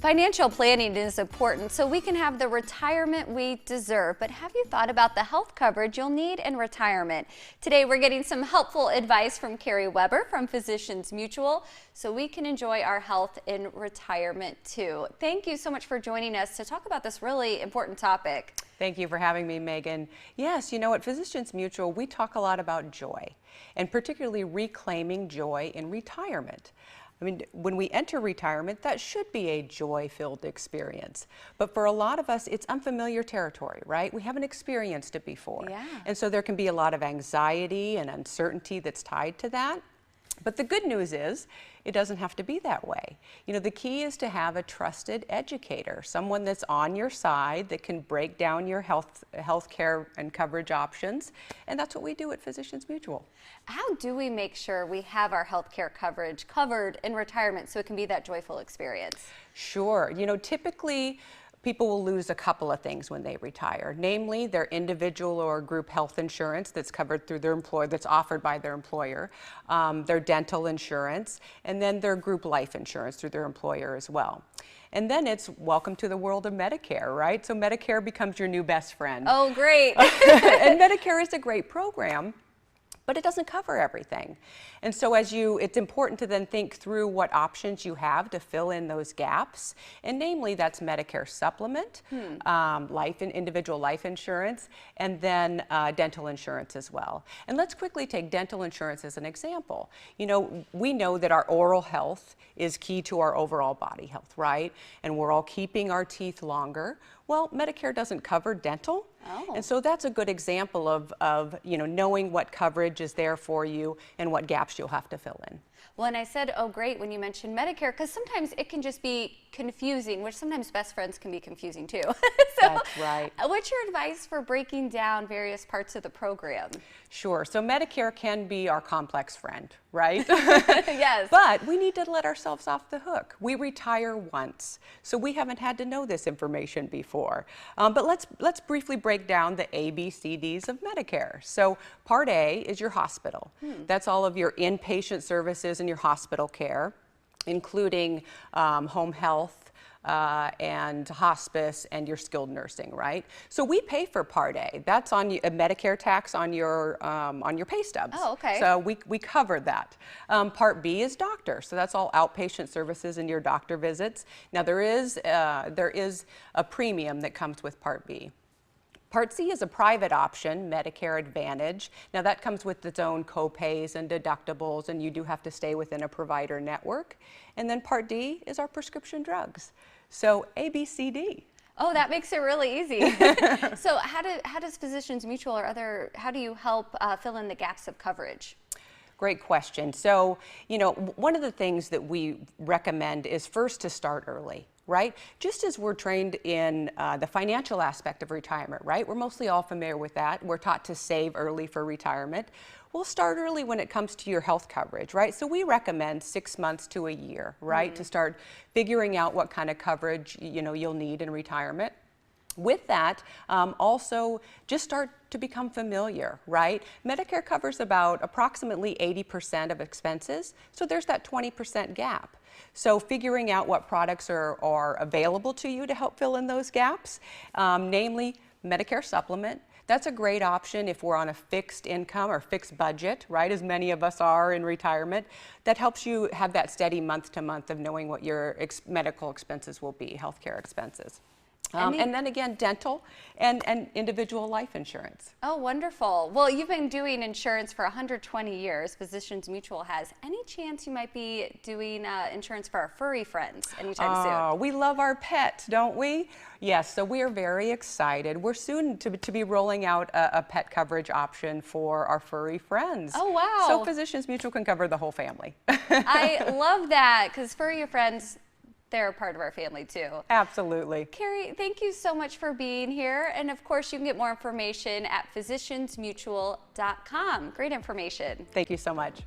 Financial planning is important so we can have the retirement we deserve. But have you thought about the health coverage you'll need in retirement? Today we're getting some helpful advice from Kari Webber from Physicians Mutual so we can enjoy our health in retirement too. Thank you so much for joining us to talk about this really important topic. Thank you for having me, Megan. Yes, you know, at Physicians Mutual, we talk a lot about joy, and particularly reclaiming joy in retirement. I mean, when we enter retirement, that should be a joy-filled experience. But for a lot of us, it's unfamiliar territory, right? We haven't experienced it before. Yeah. And so there can be a lot of anxiety and uncertainty that's tied to that. But the good news is, it doesn't have to be that way. You know, the key is to have a trusted educator, someone that's on your side that can break down your health care and coverage options, and that's what we do at Physicians Mutual. How do we make sure we have our health care coverage covered in retirement so it can be that joyful experience? Sure. You know, typically, people will lose a couple of things when they retire, namely their individual or group health insurance that's covered through their employer, that's offered by their employer, their dental insurance, and then their group life insurance through their employer as well. And then it's welcome to the world of Medicare, right? So Medicare becomes your new best friend. Oh, great. And Medicare is a great program, but it doesn't cover everything. And so it's important to then think through what options you have to fill in those gaps. And namely, that's Medicare supplement, individual life insurance, and then dental insurance as well. And let's quickly take dental insurance as an example. You know, we know that our oral health is key to our overall body health, right? And we're all keeping our teeth longer. Well, Medicare doesn't cover dental. Oh. And so that's a good example of you know, knowing what coverage is there for you and what gaps you'll have to fill in. Well, and I said, oh, great, when you mentioned Medicare, because sometimes it can just be confusing, which sometimes best friends can be confusing too. That's right. What's your advice for breaking down various parts of the program? Sure. So Medicare can be our complex friend, right? Yes. But we need to let ourselves off the hook. We retire once, so we haven't had to know this information before. But let's briefly break down the ABCDs of Medicare. So Part A is your hospital. That's all of your inpatient services and your hospital care, including home health, and hospice and your skilled nursing, right? So we pay for Part A. That's on a Medicare tax on your pay stubs. Oh, okay. So we cover that. Part B is doctor. So that's all outpatient services and your doctor visits. Now there is a premium that comes with Part B. Part C is a private option, Medicare Advantage. Now that comes with its own co-pays and deductibles, and you do have to stay within a provider network. And then Part D is our prescription drugs. So ABCD. Oh, that makes it really easy. So how does Physicians Mutual or how do you help fill in the gaps of coverage? Great question. So, you know, one of the things that we recommend is first to start early, right? Just as we're trained in the financial aspect of retirement, right? We're mostly all familiar with that. We're taught to save early for retirement. We'll start early when it comes to your health coverage, right? So we recommend 6 months to a year, right? To start figuring out what kind of coverage, you know, you'll need in retirement. With that, also just start to become familiar, right? Medicare covers about approximately 80% of expenses, so there's that 20% gap. So figuring out what products are available to you to help fill in those gaps, namely Medicare supplement. That's a great option if we're on a fixed income or fixed budget, right, as many of us are in retirement. That helps you have that steady month to month of knowing what your medical expenses will be, healthcare expenses. And then again, dental and individual life insurance. Oh, wonderful. Well, you've been doing insurance for 120 years. Physicians Mutual has. Any chance you might be doing insurance for our furry friends anytime soon? We love our pets, don't we? Yes, so we are very excited. We're soon to be rolling out a pet coverage option for our furry friends. Oh, wow. So Physicians Mutual can cover the whole family. I love that, because furry friends, they're a part of our family too. Absolutely. Kari, thank you so much for being here. And of course, you can get more information at physiciansmutual.com. Great information. Thank you so much.